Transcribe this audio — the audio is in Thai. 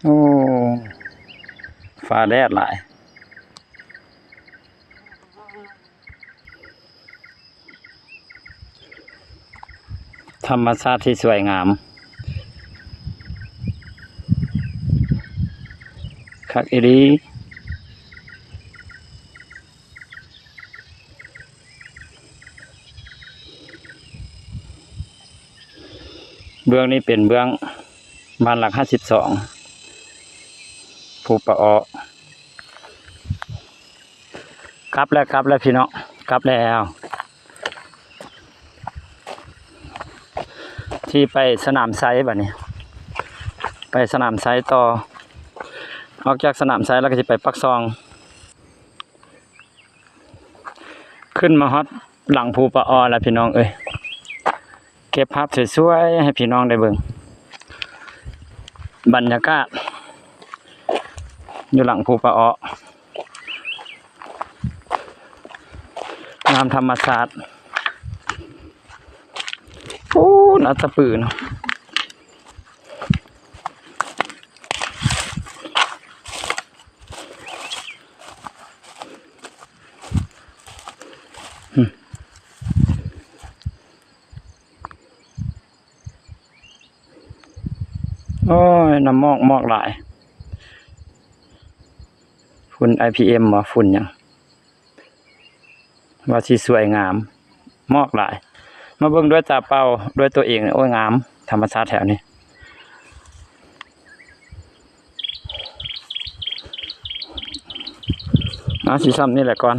โอ้ฟ้าแดดหลายธรรมชาติที่สวยงามคักอีหลีเบื้องนี้เป็นเบื้องบ้านหลัก52ภูปะออกลับแล้วพี่น้องกลับแล้วที่ไปสนามไซบัดนี้ไปสนามไซต่อออกจากสนามไซแล้วก็จะไปปักซองขึ้นมาฮอตหลังภูปะออแล้วพี่น้องเอ้ยเก็บภาพสวยๆให้พี่น้องได้เบิ่งบรรยากาศอยู่หลังภูปะอองามธรรมชาติโอ้อัตตปืนโอ้ยน้ำมอกหลายฝุ่น IPM บ่ฝุ่นยังว่าที่สวยงามมอกหลายมาเบิ่งด้วยตาเปล่าด้วยตัวเองโอ้ยงามธรรมชาติแถวนี้สิซ้ำนี่แหละก่อน